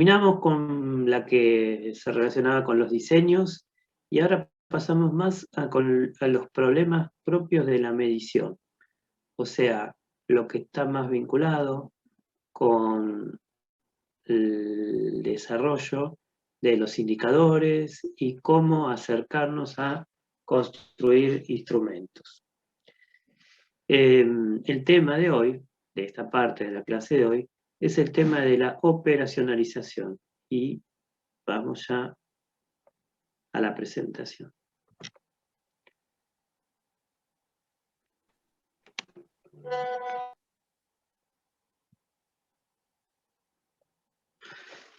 Terminamos con la que se relacionaba con los diseños y ahora pasamos más a los problemas propios de la medición, o sea, lo que está más vinculado con el desarrollo de los indicadores y cómo acercarnos a construir instrumentos. El tema de hoy, de esta parte de la clase de hoy, es el tema de la operacionalización y vamos ya a la presentación.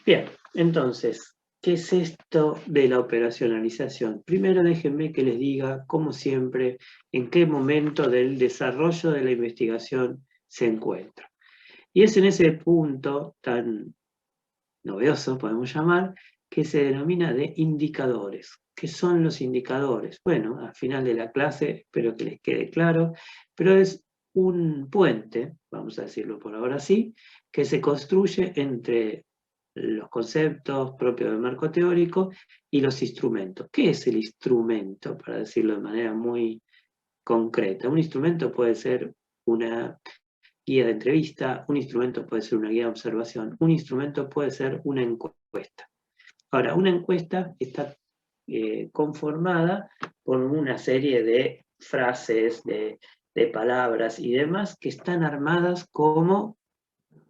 Bien, entonces, ¿qué es esto de la operacionalización? Primero déjenme que les diga, como siempre, en qué momento del desarrollo de la investigación se encuentra. Y es en ese punto tan novedoso, podemos llamar, que se denomina de indicadores. ¿Qué son los indicadores? Bueno, al final de la clase espero que les quede claro, pero es un puente, vamos a decirlo por ahora sí, que se construye entre los conceptos propios del marco teórico y los instrumentos. ¿Qué es el instrumento? Para decirlo de manera muy concreta. Un instrumento puede ser una guía de entrevista, un instrumento puede ser una guía de observación, un instrumento puede ser una encuesta. Ahora, una encuesta está conformada por una serie de frases, de palabras y demás que están armadas como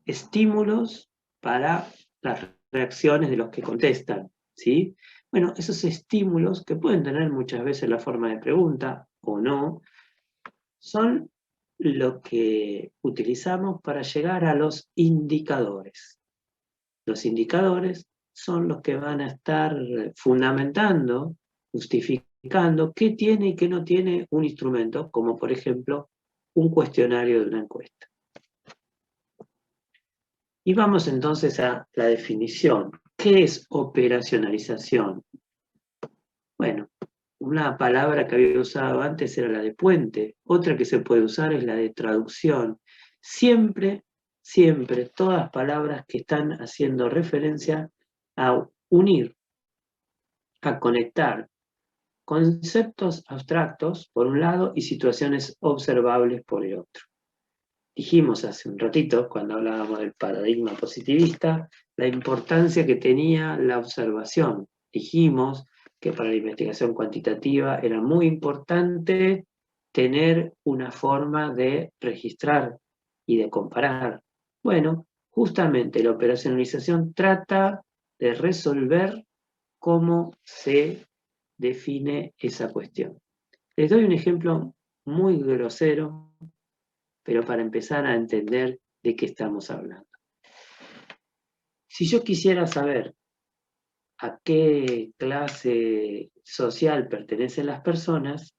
estímulos para las reacciones de los que contestan, ¿sí? Bueno, esos estímulos, que pueden tener muchas veces la forma de pregunta o no, son lo que utilizamos para llegar a los indicadores. Los indicadores son los que van a estar fundamentando, justificando qué tiene y qué no tiene un instrumento, como por ejemplo un cuestionario de una encuesta. Y vamos entonces a la definición. ¿Qué es operacionalización? Bueno, una palabra que había usado antes era la de puente, otra que se puede usar es la de traducción. Siempre, siempre, todas palabras que están haciendo referencia a unir, a conectar conceptos abstractos por un lado y situaciones observables por el otro. Dijimos hace un ratito, cuando hablábamos del paradigma positivista, la importancia que tenía la observación. Dijimos que para la investigación cuantitativa era muy importante tener una forma de registrar y de comparar. Bueno, justamente la operacionalización trata de resolver cómo se define esa cuestión. Les doy un ejemplo muy grosero, pero para empezar a entender de qué estamos hablando. Si yo quisiera saber a qué clase social pertenecen las personas,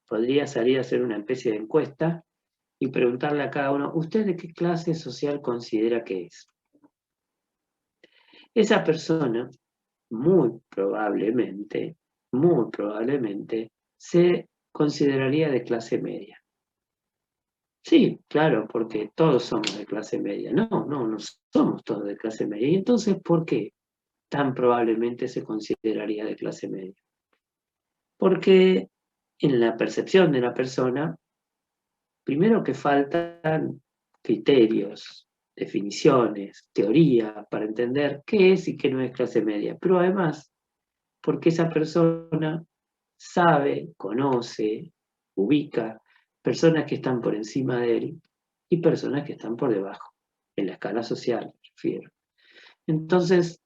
podría salir a hacer una especie de encuesta y preguntarle a cada uno, ¿usted de qué clase social considera que es? Esa persona, muy probablemente, se consideraría de clase media. Sí, claro, porque todos somos de clase media. No somos todos de clase media. ¿Y entonces por qué tan probablemente se consideraría de clase media? Porque en la percepción de la persona, primero que faltan criterios, definiciones, teoría para entender qué es y qué no es clase media. Pero además, porque esa persona sabe, conoce, ubica personas que están por encima de él y personas que están por debajo, en la escala social, me refiero. Entonces,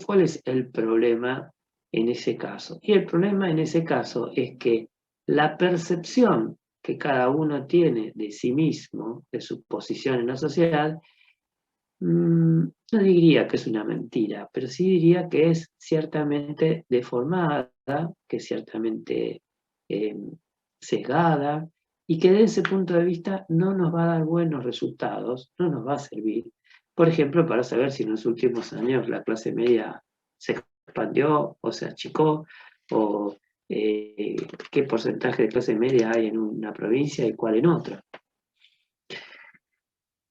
¿cuál es el problema en ese caso? Y el problema en ese caso es que la percepción que cada uno tiene de sí mismo, de su posición en la sociedad, no diría que es una mentira, pero sí diría que es ciertamente deformada, que es ciertamente sesgada, y que desde ese punto de vista no nos va a dar buenos resultados, no nos va a servir. Por ejemplo, para saber si en los últimos años la clase media se expandió o se achicó, o qué porcentaje de clase media hay en una provincia y cuál en otra.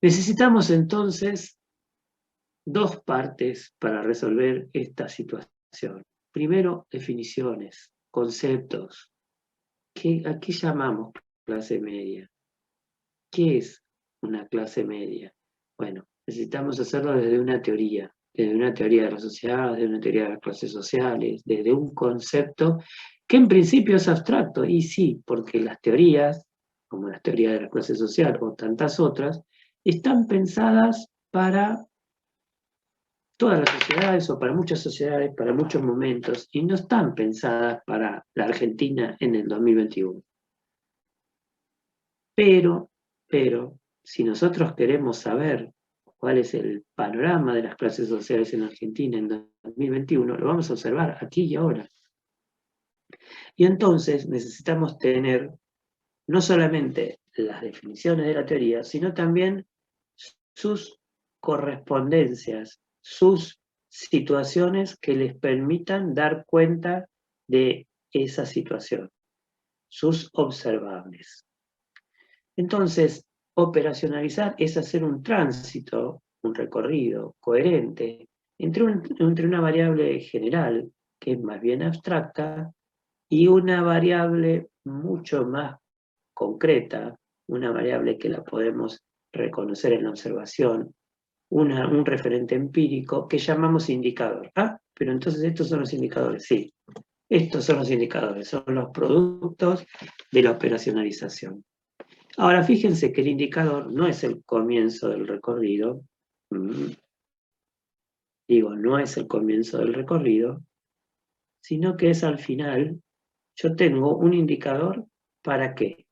Necesitamos entonces dos partes para resolver esta situación. Primero, definiciones, conceptos. ¿A qué llamamos clase media? ¿Qué es una clase media? Bueno, necesitamos hacerlo desde una teoría de la sociedad, desde una teoría de las clases sociales, desde un concepto que en principio es abstracto, y sí, porque las teorías, como las teorías de la clase social o tantas otras, están pensadas para todas las sociedades o para muchas sociedades, para muchos momentos, y no están pensadas para la Argentina en el 2021. Pero, si nosotros queremos saber cuál es el panorama de las clases sociales en Argentina en 2021, lo vamos a observar aquí y ahora. Y entonces necesitamos tener no solamente las definiciones de la teoría, sino también sus correspondencias, sus situaciones que les permitan dar cuenta de esa situación, sus observables. Entonces, operacionalizar es hacer un tránsito, un recorrido coherente entre una variable general, que es más bien abstracta, y una variable mucho más concreta, una variable que la podemos reconocer en la observación, un referente empírico que llamamos indicador. Ah, pero entonces estos son los indicadores, sí. Estos son los indicadores, son los productos de la operacionalización. Ahora, fíjense que el indicador no es el comienzo del recorrido, digo, no es el comienzo del recorrido, sino que es al final. Yo tengo un indicador, ¿para qué?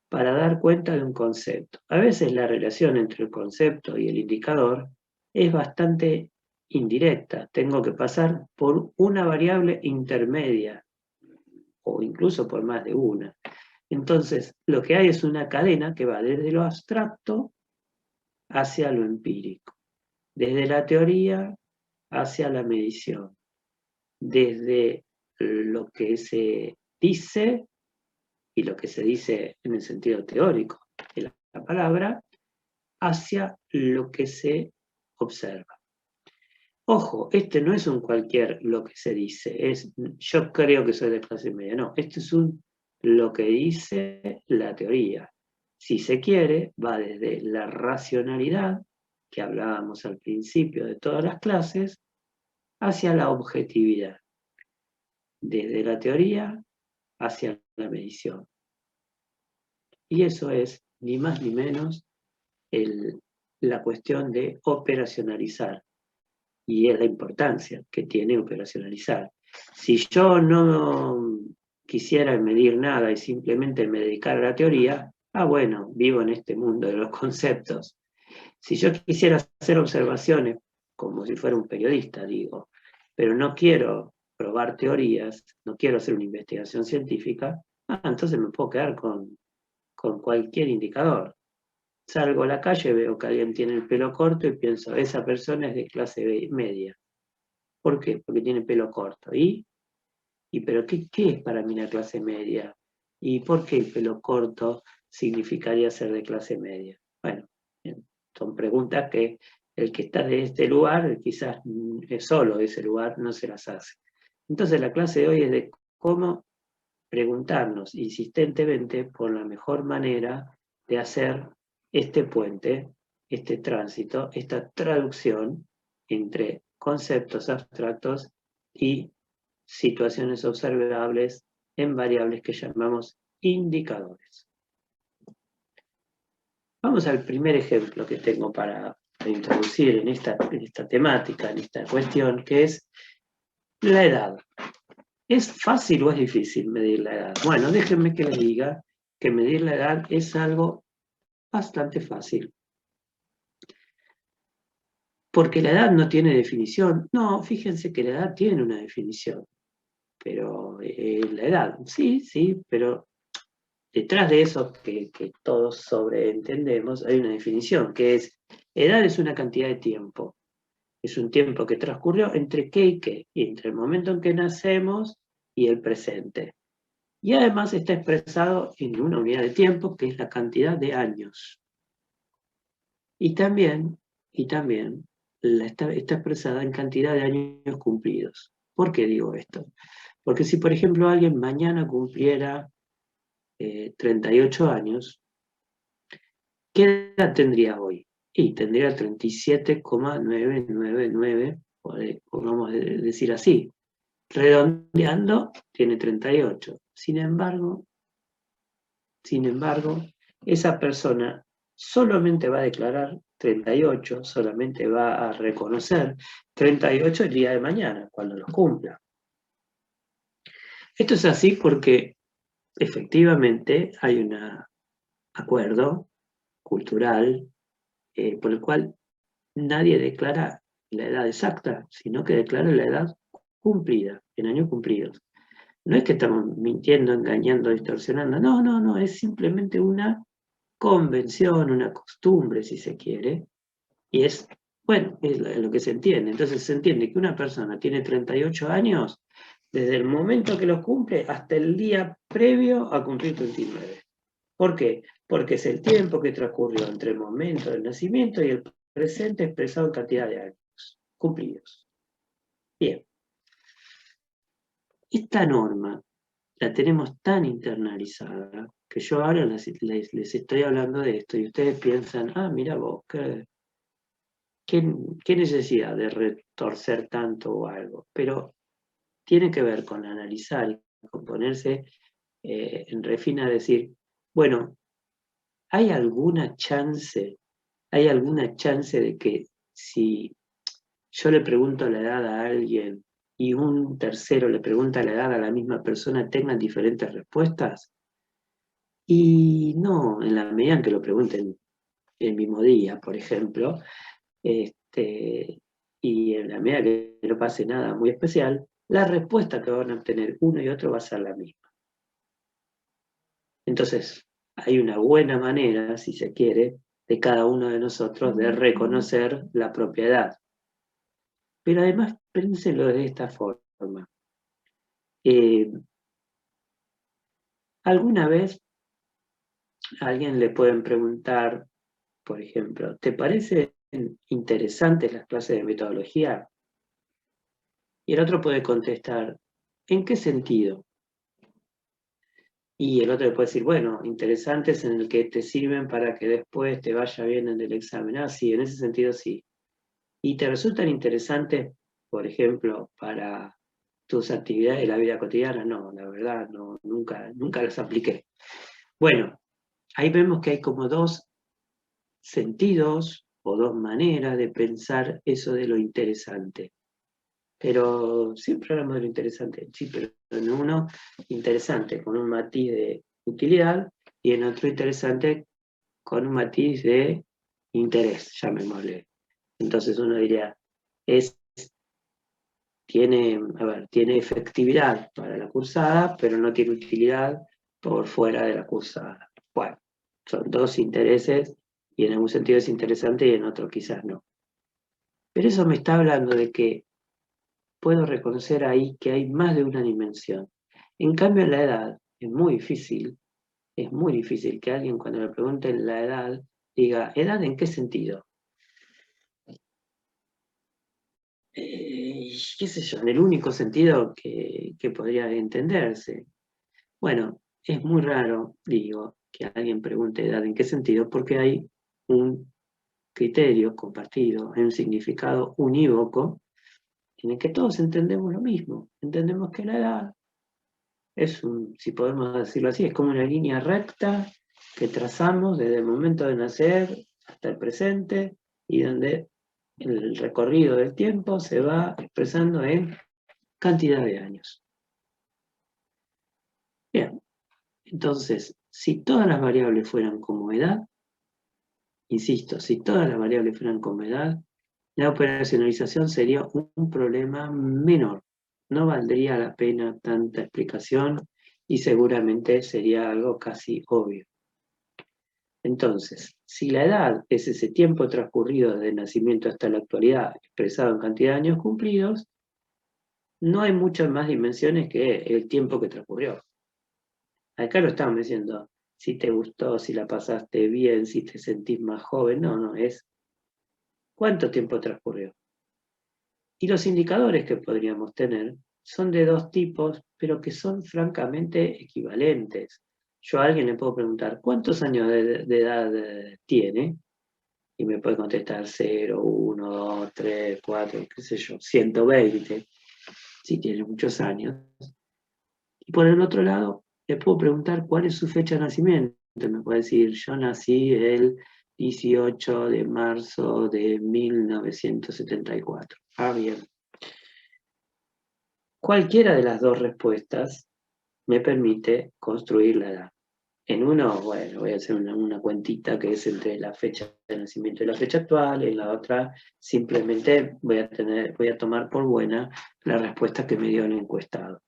Para dar cuenta de un concepto. A veces la relación entre el concepto y el indicador es bastante indirecta. Tengo que pasar por una variable intermedia, o incluso por más de una. Entonces, lo que hay es una cadena que va desde lo abstracto hacia lo empírico, desde la teoría hacia la medición, desde lo que se dice y lo que se dice en el sentido teórico de la palabra, hacia lo que se observa. Ojo, este no es un cualquier lo que se dice, es yo creo que soy de clase media, no, este es un lo que dice la teoría. Si se quiere, va desde la racionalidad, que hablábamos al principio de todas las clases, hacia la objetividad, desde la teoría hacia la medición. Y eso es, ni más ni menos, la cuestión de operacionalizar, y es la importancia que tiene operacionalizar. Si yo no quisiera medir nada y simplemente me dedicara a la teoría, bueno, vivo en este mundo de los conceptos. Si yo quisiera hacer observaciones, como si fuera un periodista, digo, pero no quiero probar teorías, no quiero hacer una investigación científica, entonces me puedo quedar con cualquier indicador. Salgo a la calle, veo que alguien tiene el pelo corto y pienso, esa persona es de clase media. ¿Por qué? Porque tiene pelo corto. ¿Pero qué es para mí la clase media? ¿Y por qué el pelo corto significaría ser de clase media? Bueno, son preguntas que el que está de este lugar, quizás es solo de ese lugar, no se las hace. Entonces la clase de hoy es de cómo preguntarnos insistentemente por la mejor manera de hacer este puente, este tránsito, esta traducción entre conceptos abstractos y situaciones observables en variables que llamamos indicadores. Vamos al primer ejemplo que tengo para introducir en esta temática, en esta cuestión, que es la edad. ¿Es fácil o es difícil medir la edad? Bueno, déjenme que les diga que medir la edad es algo bastante fácil. Porque la edad no tiene definición. No, fíjense que la edad tiene una definición. Pero la edad, sí, pero detrás de eso que todos sobreentendemos hay una definición, que es, edad es una cantidad de tiempo. Es un tiempo que transcurrió entre qué y qué, y entre el momento en que nacemos y el presente. Y además está expresado en una unidad de tiempo, que es la cantidad de años. Y también está expresada en cantidad de años cumplidos. ¿Por qué digo esto? Porque si, por ejemplo, alguien mañana cumpliera 38 años, ¿qué edad tendría hoy? Y tendría 37,999, podemos decir así. Redondeando, tiene 38. Sin embargo, esa persona solamente va a declarar 38, solamente va a reconocer 38 el día de mañana, cuando los cumpla. Esto es así porque efectivamente hay un acuerdo cultural por el cual nadie declara la edad exacta, sino que declara la edad cumplida, en años cumplidos. No es que estamos mintiendo, engañando, distorsionando, no, es simplemente una convención, una costumbre, si se quiere, y es, bueno, es lo que se entiende. Entonces se entiende que una persona tiene 38 años desde el momento que los cumple hasta el día previo a cumplir 39. ¿Por qué? Porque es el tiempo que transcurrió entre el momento del nacimiento y el presente expresado en cantidad de años cumplidos. Bien. Esta norma la tenemos tan internalizada que yo ahora les estoy hablando de esto y ustedes piensan, mira vos, ¿qué necesidad de retorcer tanto o algo? Pero tiene que ver con analizar y con ponerse en refina a decir, bueno, ¿hay alguna chance de que si yo le pregunto la edad a alguien y un tercero le pregunta la edad a la misma persona, tengan diferentes respuestas? Y no, en la medida en que lo pregunten el mismo día, por ejemplo, y en la medida que no pase nada muy especial, la respuesta que van a obtener uno y otro va a ser la misma. Entonces, hay una buena manera, si se quiere, de cada uno de nosotros de reconocer la propiedad. Pero además, pénselo de esta forma. ¿Alguna vez a alguien le pueden preguntar, por ejemplo, ¿te parecen interesantes las clases de metodología? Y el otro puede contestar, ¿en qué sentido? Y el otro le puede decir, bueno, interesantes en el que te sirven para que después te vaya bien en el examen. Sí, en ese sentido sí. ¿Y te resultan interesantes, por ejemplo, para tus actividades de la vida cotidiana? No, la verdad, no, nunca las apliqué. Bueno, ahí vemos que hay como dos sentidos o dos maneras de pensar eso de lo interesante. Pero siempre hablamos de lo interesante, sí, pero en uno interesante con un matiz de utilidad y en otro interesante con un matiz de interés, llamémosle. Entonces uno diría, tiene efectividad para la cursada, pero no tiene utilidad por fuera de la cursada. Bueno, son dos intereses y en algún sentido es interesante y en otro quizás no. Pero eso me está hablando de que puedo reconocer ahí que hay más de una dimensión. En cambio, en la edad es muy difícil que alguien cuando le pregunten la edad diga, ¿edad en qué sentido? Qué sé yo, en el único sentido que podría entenderse. Bueno, es muy raro, digo, que alguien pregunte edad en qué sentido, porque hay un criterio compartido, hay un significado unívoco en el que todos entendemos lo mismo. Entendemos que la edad es si podemos decirlo así, es como una línea recta que trazamos desde el momento de nacer hasta el presente y donde el recorrido del tiempo se va expresando en cantidad de años. Bien, entonces, si todas las variables fueran como edad, insisto, si todas las variables fueran como edad, la operacionalización sería un problema menor. No valdría la pena tanta explicación y seguramente sería algo casi obvio. Entonces, si la edad es ese tiempo transcurrido desde el nacimiento hasta la actualidad, expresado en cantidad de años cumplidos, no hay muchas más dimensiones que el tiempo que transcurrió. Acá lo estamos diciendo, si te gustó, si la pasaste bien, si te sentís más joven, no, es ¿Cuánto tiempo transcurrió? Y los indicadores que podríamos tener son de dos tipos, pero que son francamente equivalentes. Yo a alguien le puedo preguntar, ¿cuántos años de edad tiene? Y me puede contestar 0, 1, 2, 3, 4, qué sé yo, 120, si tiene muchos años. Y por el otro lado, le puedo preguntar cuál es su fecha de nacimiento. Me puede decir, yo nací el 18 de marzo de 1974. Ah, bien. Cualquiera de las dos respuestas me permite construir la edad. En uno, bueno, voy a hacer una cuentita que es entre la fecha de nacimiento y la fecha actual, en la otra simplemente voy a tomar por buena la respuesta que me dio el encuestado.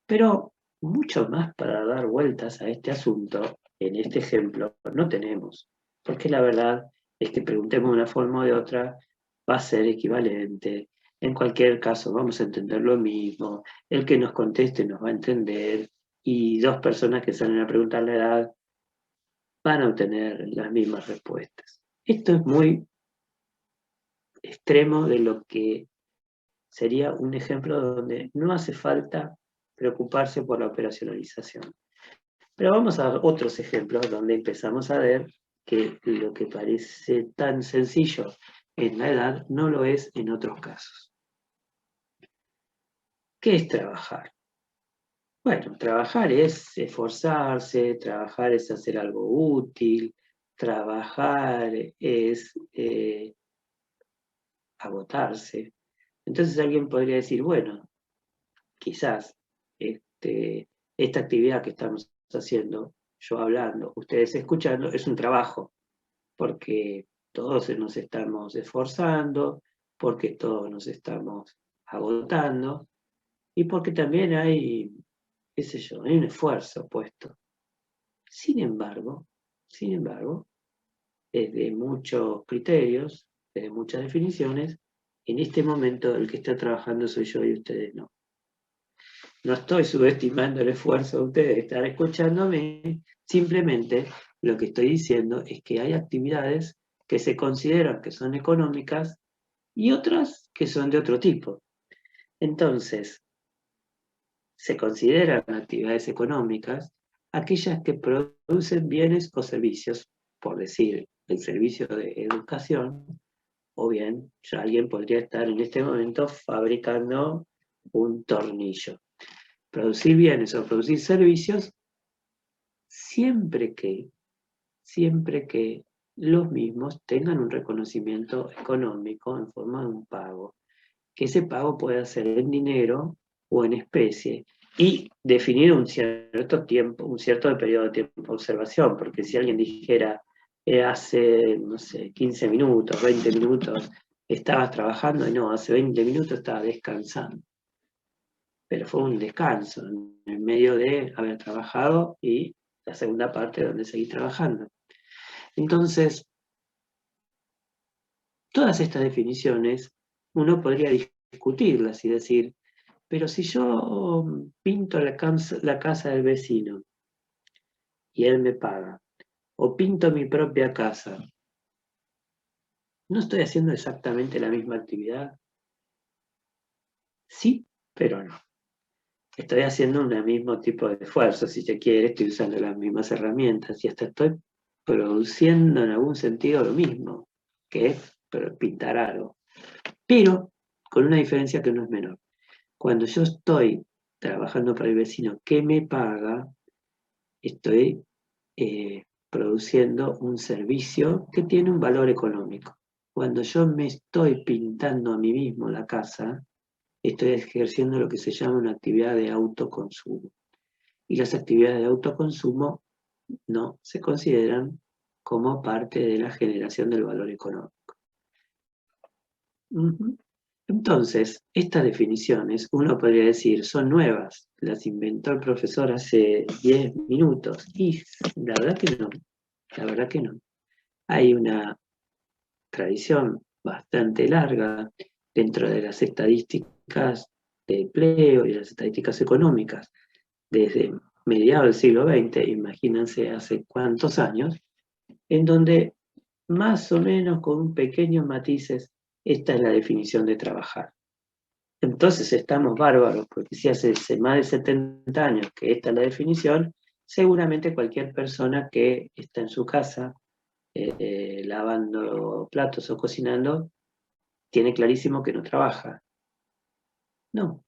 Pero mucho más para dar vueltas a este asunto, en este ejemplo, no tenemos, porque la verdad es que preguntemos de una forma o de otra, va a ser equivalente. En cualquier caso, vamos a entender lo mismo, el que nos conteste nos va a entender, y dos personas que salen a preguntar la edad van a obtener las mismas respuestas. Esto es muy extremo de lo que sería un ejemplo donde no hace falta preocuparse por la operacionalización. Pero vamos a otros ejemplos donde empezamos a ver que lo que parece tan sencillo en la edad no lo es en otros casos. ¿Qué es trabajar? Bueno, trabajar es esforzarse, trabajar es hacer algo útil, trabajar es agotarse. Entonces alguien podría decir, bueno, quizás esta actividad que estamos haciendo, yo hablando, ustedes escuchando, es un trabajo, porque todos nos estamos esforzando, porque todos nos estamos agotando, y porque también hay, qué sé yo, hay un esfuerzo puesto. Sin embargo, desde muchos criterios, desde muchas definiciones, en este momento el que está trabajando soy yo y ustedes no. No estoy subestimando el esfuerzo de ustedes de estar escuchándome, simplemente lo que estoy diciendo es que hay actividades que se consideran que son económicas y otras que son de otro tipo. Entonces, se consideran actividades económicas aquellas que producen bienes o servicios, por decir, el servicio de educación, o bien ya alguien podría estar en este momento fabricando un tornillo. Producir bienes o producir servicios siempre que los mismos tengan un reconocimiento económico en forma de un pago, que ese pago pueda ser en dinero o en especie, y definir un cierto tiempo, un cierto periodo de tiempo de observación, porque si alguien dijera hace, no sé, 15 minutos, 20 minutos, estabas trabajando, y no, hace 20 minutos estaba descansando. Pero fue un descanso en medio de haber trabajado y la segunda parte donde seguí trabajando. Entonces, todas estas definiciones uno podría discutirlas y decir, pero si yo pinto la casa del vecino y él me paga, o pinto mi propia casa, ¿no estoy haciendo exactamente la misma actividad? Sí, pero no. Estoy haciendo un mismo tipo de esfuerzo, si se quiere, estoy usando las mismas herramientas y hasta estoy produciendo en algún sentido lo mismo, que es pintar algo. Pero con una diferencia que no es menor. Cuando yo estoy trabajando para el vecino que me paga, estoy produciendo un servicio que tiene un valor económico. Cuando yo me estoy pintando a mí mismo la casa, estoy ejerciendo lo que se llama una actividad de autoconsumo. Y las actividades de autoconsumo no se consideran como parte de la generación del valor económico. Entonces, estas definiciones, uno podría decir, son nuevas, las inventó el profesor hace 10 minutos, y la verdad que no. Hay una tradición bastante larga dentro de las estadísticas de empleo y las estadísticas económicas, desde mediados del siglo XX, imagínense hace cuántos años, en donde más o menos con pequeños matices, esta es la definición de trabajar. Entonces estamos bárbaros, porque si hace más de 70 años que esta es la definición, seguramente cualquier persona que está en su casa lavando platos o cocinando, tiene clarísimo que no trabaja. No.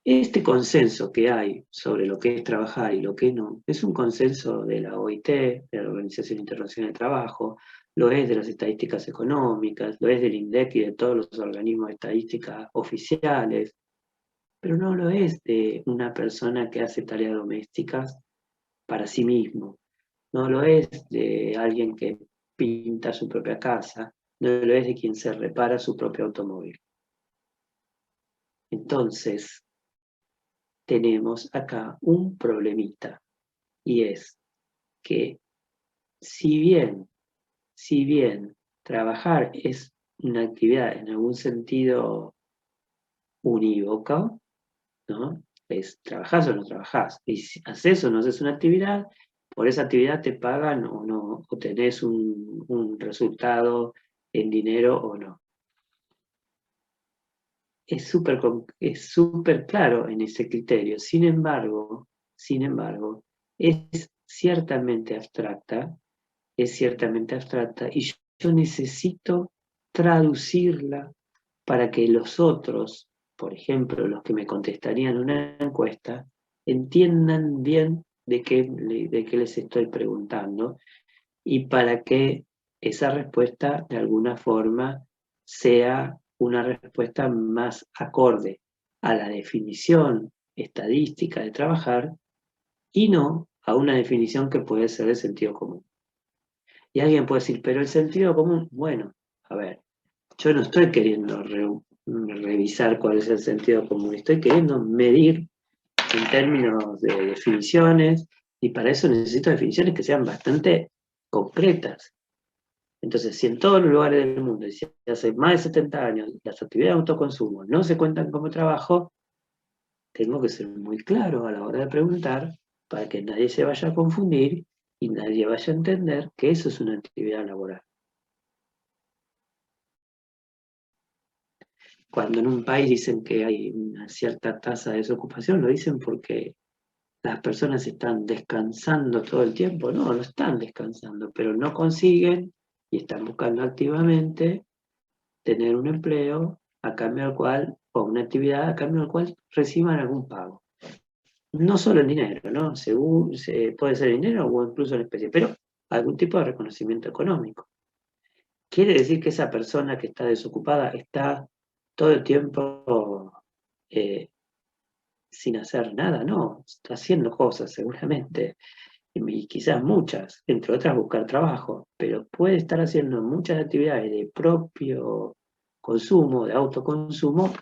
Este consenso que hay sobre lo que es trabajar y lo que no, es un consenso de la OIT, de la Organización Internacional del Trabajo, lo es de las estadísticas económicas, lo es del INDEC y de todos los organismos de estadística oficiales, pero no lo es de una persona que hace tareas domésticas para sí mismo, no lo es de alguien que pinta su propia casa, no lo es de quien se repara su propio automóvil. Entonces, tenemos acá un problemita, y es que si bien trabajar es una actividad en algún sentido unívoca, ¿no? Es trabajás o no trabajás, y si haces o no haces una actividad, por esa actividad te pagan o no, o tenés un resultado en dinero o no. Es súper claro en ese criterio. Sin embargo, es ciertamente abstracta, y yo necesito traducirla para que los otros, por ejemplo, los que me contestarían una encuesta, entiendan bien de qué les estoy preguntando y para que esa respuesta de alguna forma sea una respuesta más acorde a la definición estadística de trabajar y no a una definición que puede ser de sentido común. Y alguien puede decir, pero el sentido común, bueno, a ver, yo no estoy queriendo revisar cuál es el sentido común, estoy queriendo medir en términos de definiciones y para eso necesito definiciones que sean bastante concretas. Entonces, si en todos los lugares del mundo, y si hace más de 70 años, las actividades de autoconsumo no se cuentan como trabajo, tengo que ser muy claro a la hora de preguntar para que nadie se vaya a confundir y nadie vaya a entender que eso es una actividad laboral. Cuando en un país dicen que hay una cierta tasa de desocupación, lo dicen porque las personas están descansando todo el tiempo. No, no están descansando, pero no consiguen y están buscando activamente tener un empleo a cambio del cual, o una actividad a cambio del cual reciban algún pago. No solo en dinero, ¿no? Puede ser dinero o incluso en especie, pero algún tipo de reconocimiento económico. ¿Quiere decir que esa persona que está desocupada está todo el tiempo eh, sin hacer nada? No, está haciendo cosas seguramente, y quizás muchas, entre otras buscar trabajo, pero puede estar haciendo muchas actividades de propio consumo, de autoconsumo,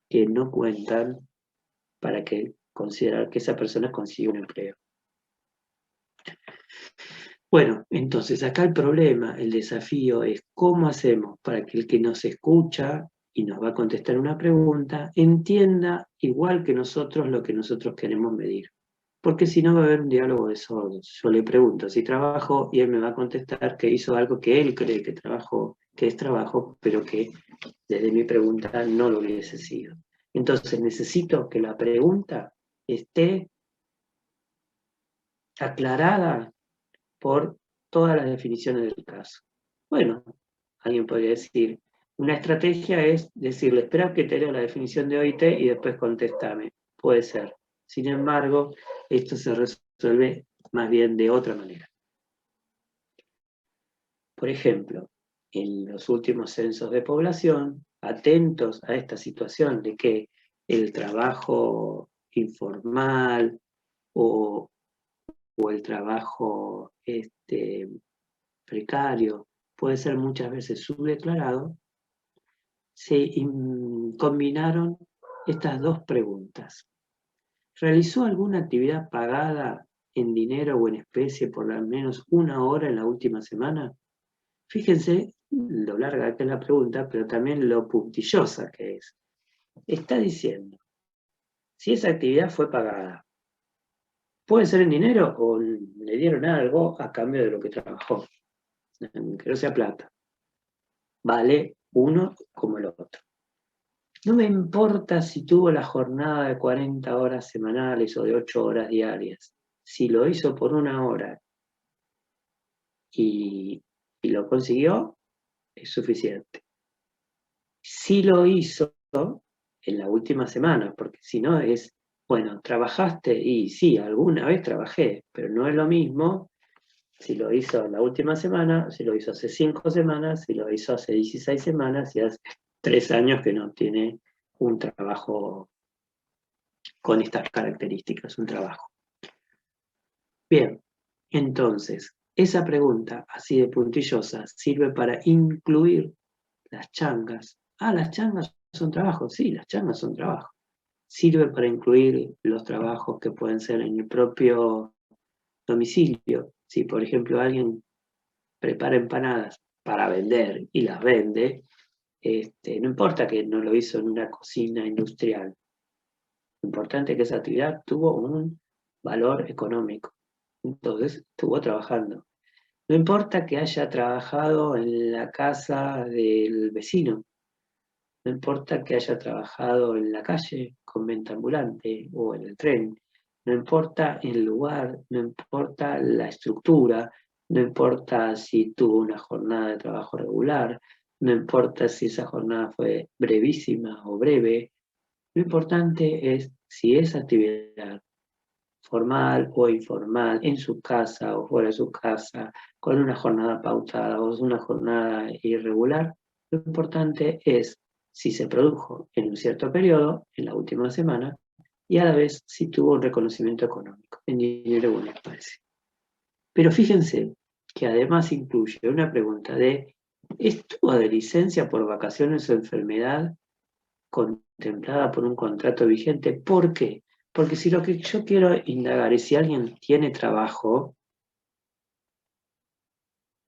que no cuentan para que considerar que esa persona consiga un empleo. Bueno, entonces acá el problema, el desafío es cómo hacemos para que el que nos escucha y nos va a contestar una pregunta entienda igual que nosotros lo que nosotros queremos medir. Porque si no va a haber un diálogo de sordos. Yo le pregunto si trabajo y él me va a contestar que hizo algo que él cree que trabajó, que es trabajo, pero que desde mi pregunta no lo hubiese sido. Entonces necesito que la pregunta esté aclarada por todas las definiciones del caso. Bueno, alguien podría decir, una estrategia es decirle, espera que te leo la definición de OIT y después contéstame. Puede ser. Sin embargo, esto se resuelve más bien de otra manera. Por ejemplo, en los últimos censos de población, atentos a esta situación de que el trabajo informal o el trabajo precario puede ser muchas veces subdeclarado, se combinaron estas dos preguntas. ¿Realizó alguna actividad pagada en dinero o en especie por al menos una hora en la última semana? Fíjense lo larga que es la pregunta, pero también lo puntillosa que es. Está diciendo, si esa actividad fue pagada, puede ser en dinero o le dieron algo a cambio de lo que trabajó. que no sea plata. Vale uno como el otro. No me importa si tuvo la jornada de 40 horas semanales o de 8 horas diarias. Si lo hizo por 1 hora y lo consiguió, es suficiente. Si lo hizo en la última semana, porque si no es, bueno, trabajaste y sí, alguna vez trabajé, pero no es lo mismo si lo hizo la última semana, si lo hizo hace 5 semanas, si lo hizo hace 16 semanas y hace 3 años que no tiene un trabajo con estas características, un trabajo. Bien, entonces, esa pregunta así de puntillosa sirve para incluir las changas. Ah, las changas son trabajos, sí, las changas son trabajos. Sirve para incluir los trabajos que pueden ser en el propio domicilio. Si, por ejemplo, alguien prepara empanadas para vender y las vende, no importa que no lo hizo en una cocina industrial. Lo importante es que esa actividad tuvo un valor económico. Entonces, estuvo trabajando. No importa que haya trabajado en la casa del vecino. No importa que haya trabajado en la calle con venta ambulante o en el tren. No importa el lugar, no importa la estructura, no importa si tuvo una jornada de trabajo regular, no importa si esa jornada fue brevísima o breve. Lo importante es si esa actividad formal o informal, en su casa o fuera de su casa, con una jornada pautada o una jornada irregular, lo importante es si se produjo en un cierto periodo, en la última semana, y a la vez si tuvo un reconocimiento económico, en dinero o en especie. Pero fíjense que además incluye una pregunta de, ¿estuvo de licencia por vacaciones o enfermedad contemplada por un contrato vigente? ¿Por qué? Porque si lo que yo quiero indagar es si alguien tiene trabajo,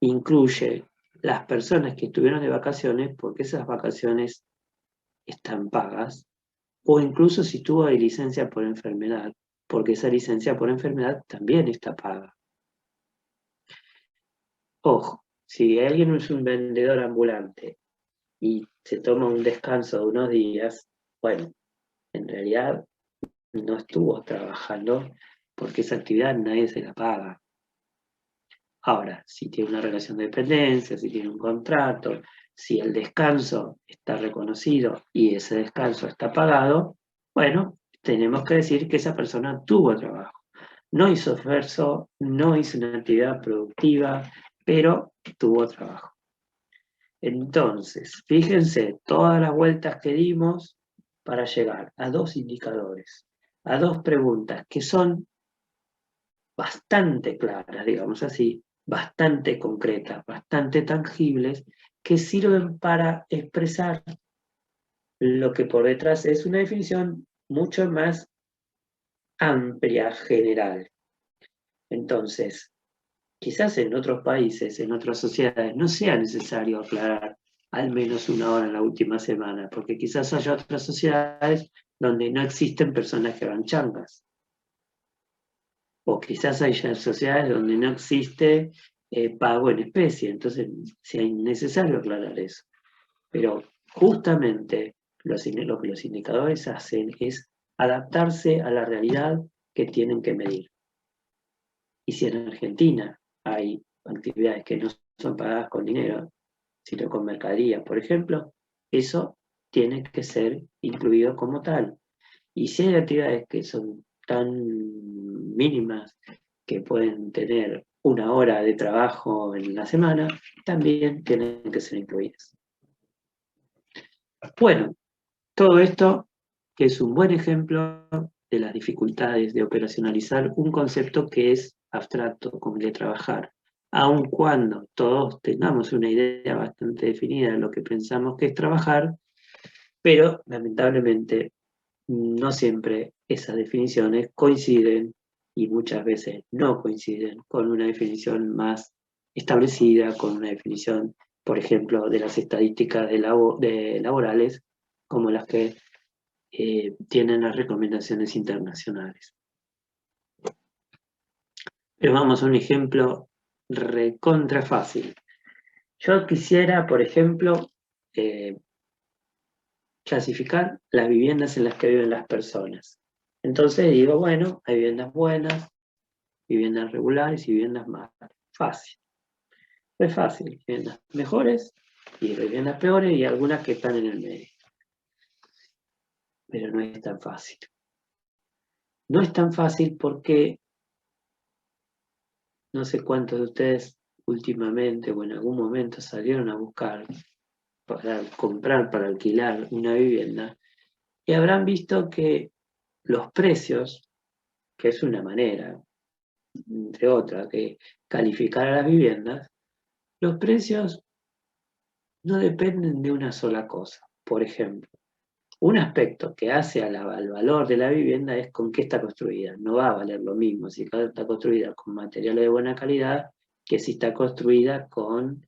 incluye las personas que estuvieron de vacaciones porque esas vacaciones están pagas, o incluso si tuvo de licencia por enfermedad, porque esa licencia por enfermedad también está paga. Ojo, si alguien es un vendedor ambulante y se toma un descanso de unos días, bueno, en realidad no estuvo trabajando porque esa actividad nadie se la paga. Ahora, si tiene una relación de dependencia, si tiene un contrato, si el descanso está reconocido y ese descanso está pagado, bueno, tenemos que decir que esa persona tuvo trabajo. No hizo esfuerzo, no hizo una actividad productiva, pero tuvo trabajo. Entonces, fíjense todas las vueltas que dimos para llegar a 2 indicadores, a 2 preguntas que son bastante claras, digamos así, bastante concretas, bastante tangibles, que sirven para expresar lo que por detrás es una definición mucho más amplia, general. Entonces, quizás en otros países, en otras sociedades, no sea necesario aclarar al menos 1 hora en la última semana, porque quizás haya otras sociedades donde no existen personas que hagan changas. O quizás haya sociedades donde no existe pago en especie, entonces si es necesario aclarar eso. Pero justamente lo que los indicadores hacen es adaptarse a la realidad que tienen que medir. Y si en Argentina hay actividades que no son pagadas con dinero, sino con mercadería, por ejemplo, eso tiene que ser incluido como tal. Y si hay actividades que son tan mínimas que pueden tener 1 hora de trabajo en la semana, también tienen que ser incluidas. Bueno, todo esto que es un buen ejemplo de las dificultades de operacionalizar un concepto que es abstracto, como el de trabajar, aun cuando todos tengamos una idea bastante definida de lo que pensamos que es trabajar, pero lamentablemente no siempre esas definiciones coinciden y muchas veces no coinciden con una definición más establecida, con una definición, por ejemplo, de las estadísticas de laborales, como las que tienen las recomendaciones internacionales. Pero vamos a un ejemplo recontra fácil. Yo quisiera, por ejemplo, clasificar las viviendas en las que viven las personas. Entonces digo, bueno, hay viviendas buenas, viviendas regulares y viviendas malas. Fácil. Es fácil. Viviendas mejores y viviendas peores y algunas que están en el medio. Pero no es tan fácil. No es tan fácil porque no sé cuántos de ustedes últimamente o en algún momento salieron a buscar para comprar, para alquilar una vivienda y habrán visto que los precios, que es una manera, entre otras, de calificar a las viviendas, los precios no dependen de una sola cosa. Por ejemplo, un aspecto que hace al valor de la vivienda es con qué está construida. No va a valer lo mismo si está construida con materiales de buena calidad que si está construida con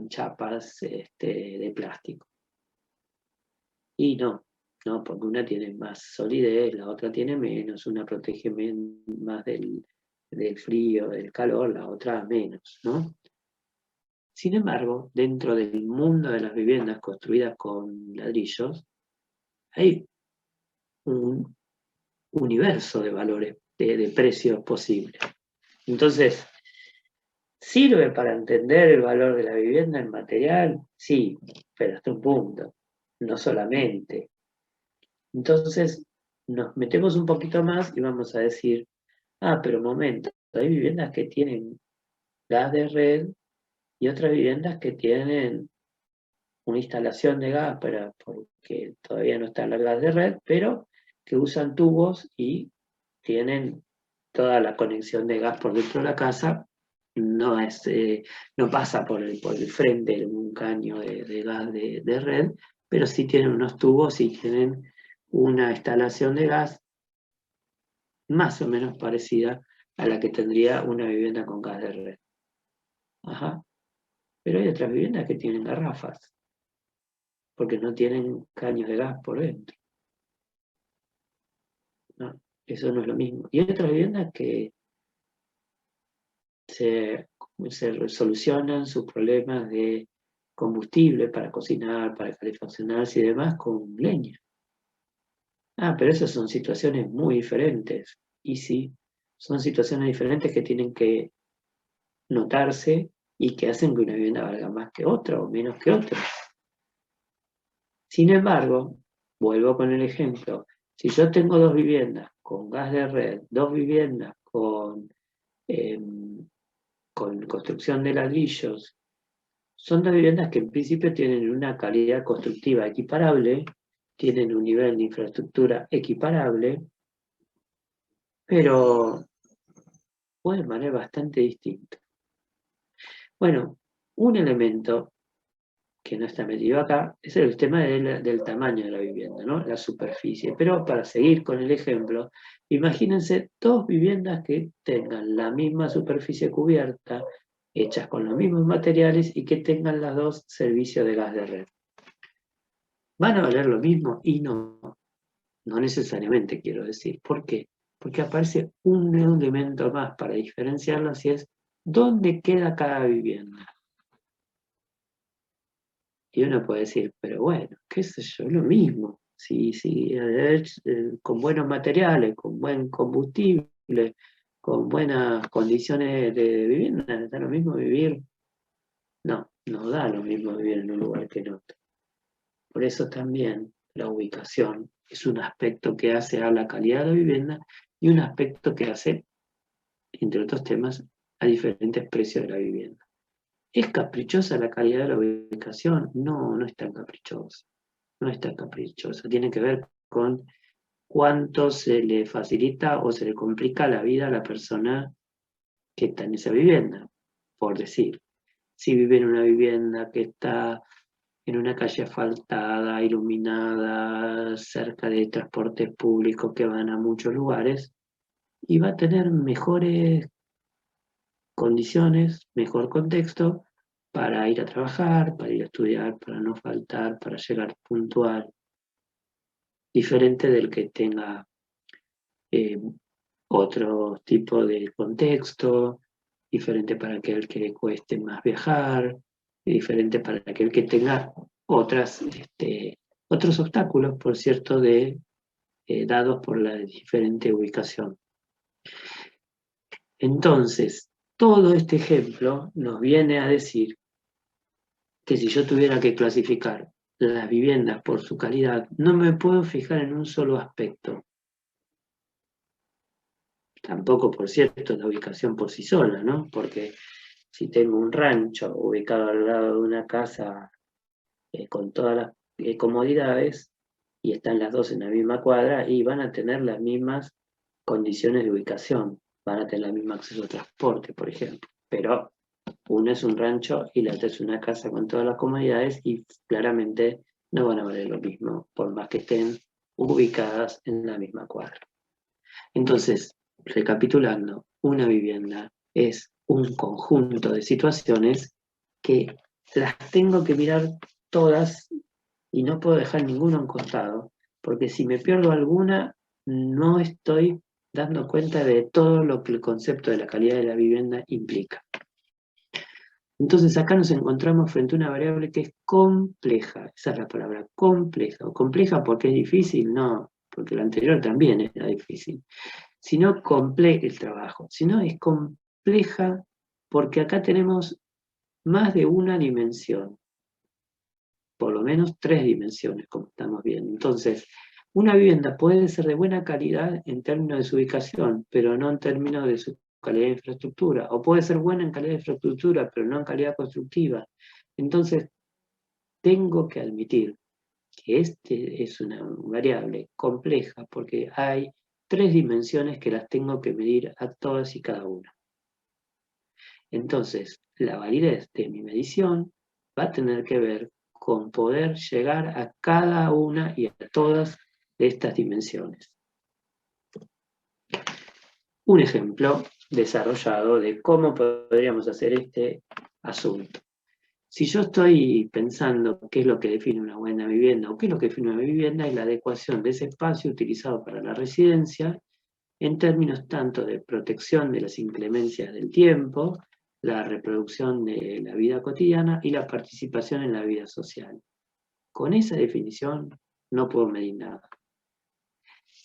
chapas de plástico. Y no, porque una tiene más solidez, la otra tiene menos, una protege más del frío, del calor, la otra menos, ¿no? Sin embargo, dentro del mundo de las viviendas construidas con ladrillos, hay un universo de valores, de precios posibles. Entonces, ¿sirve para entender el valor de la vivienda en material? Sí, pero hasta un punto, no solamente. Entonces, nos metemos un poquito más y vamos a decir, pero un momento, hay viviendas que tienen gas de red y otras viviendas que tienen una instalación de gas porque todavía no está el gas de red, pero que usan tubos y tienen toda la conexión de gas por dentro de la casa, no pasa por el frente de un caño de gas de red, pero sí tienen unos tubos y tienen una instalación de gas más o menos parecida a la que tendría una vivienda con gas de red. Ajá. Pero hay otras viviendas que tienen garrafas, porque no tienen caños de gas por dentro. ¿No? Eso no es lo mismo. Y hay otras viviendas que se solucionan sus problemas de combustible para cocinar, para calefaccionarse y demás con leña. Pero esas son situaciones muy diferentes. Y sí, son situaciones diferentes que tienen que notarse y que hacen que una vivienda valga más que otra o menos que otra. Sin embargo, vuelvo con el ejemplo, si yo tengo dos viviendas con gas de red, dos viviendas con construcción de ladrillos, son dos viviendas que en principio tienen una calidad constructiva equiparable, tienen un nivel de infraestructura equiparable, pero pueden valer bastante distinto. Bueno, un elemento que no está metido acá es el tema del tamaño de la vivienda, ¿no? La superficie. Pero para seguir con el ejemplo, imagínense dos viviendas que tengan la misma superficie cubierta, hechas con los mismos materiales y que tengan las dos servicios de gas de red. ¿Van a valer lo mismo? Y no necesariamente quiero decir. ¿Por qué? Porque aparece un elemento más para diferenciarlas y es ¿dónde queda cada vivienda? Y uno puede decir, pero bueno, qué sé yo, es lo mismo. Si con buenos materiales, con buen combustible, con buenas condiciones de vivienda, ¿da lo mismo vivir? No da lo mismo vivir en un lugar que en otro. Por eso también la ubicación es un aspecto que hace a la calidad de la vivienda y un aspecto que hace, entre otros temas, a diferentes precios de la vivienda. ¿Es caprichosa la calidad de la ubicación? No es tan caprichosa. No es tan caprichosa. Tiene que ver con cuánto se le facilita o se le complica la vida a la persona que está en esa vivienda. Por decir, si vive en una vivienda que está en una calle asfaltada, iluminada, cerca de transportes públicos que van a muchos lugares, y va a tener mejores condiciones, mejor contexto para ir a trabajar, para ir a estudiar, para no faltar, para llegar puntual, diferente del que tenga otro tipo de contexto, diferente para aquel que le cueste más viajar, diferente para aquel que tenga otros obstáculos, por cierto, dados por la diferente ubicación. Entonces, todo este ejemplo nos viene a decir que si yo tuviera que clasificar las viviendas por su calidad, no me puedo fijar en un solo aspecto. Tampoco, por cierto, la ubicación por sí sola, ¿no? Porque si tengo un rancho ubicado al lado de una casa con todas las comodidades y están las dos en la misma cuadra, y van a tener las mismas condiciones de ubicación, van a tener el mismo acceso a transporte, por ejemplo. Pero uno es un rancho y la otra es una casa con todas las comodidades y claramente no van a valer lo mismo, por más que estén ubicadas en la misma cuadra. Entonces, recapitulando, una vivienda es un conjunto de situaciones que las tengo que mirar todas y no puedo dejar ninguno a un costado, porque si me pierdo alguna, no estoy dando cuenta de todo lo que el concepto de la calidad de la vivienda implica. Entonces acá nos encontramos frente a una variable que es compleja, esa es la palabra, compleja. ¿O compleja porque es difícil? No, porque la anterior también era difícil. Sino el trabajo, sino es compleja porque acá tenemos más de una dimensión, por lo menos 3 dimensiones, como estamos viendo. Entonces, una vivienda puede ser de buena calidad en términos de su ubicación, pero no en términos de su calidad de infraestructura, o puede ser buena en calidad de infraestructura, pero no en calidad constructiva. Entonces, tengo que admitir que este es una variable compleja porque hay 3 dimensiones que las tengo que medir a todas y cada una. Entonces, la validez de mi medición va a tener que ver con poder llegar a cada una y a todas de estas dimensiones. Un ejemplo desarrollado de cómo podríamos hacer este asunto. Si yo estoy pensando qué es lo que define una buena vivienda o qué es lo que define una vivienda, es la adecuación de ese espacio utilizado para la residencia en términos tanto de protección de las inclemencias del tiempo, la reproducción de la vida cotidiana y la participación en la vida social. Con esa definición no puedo medir nada.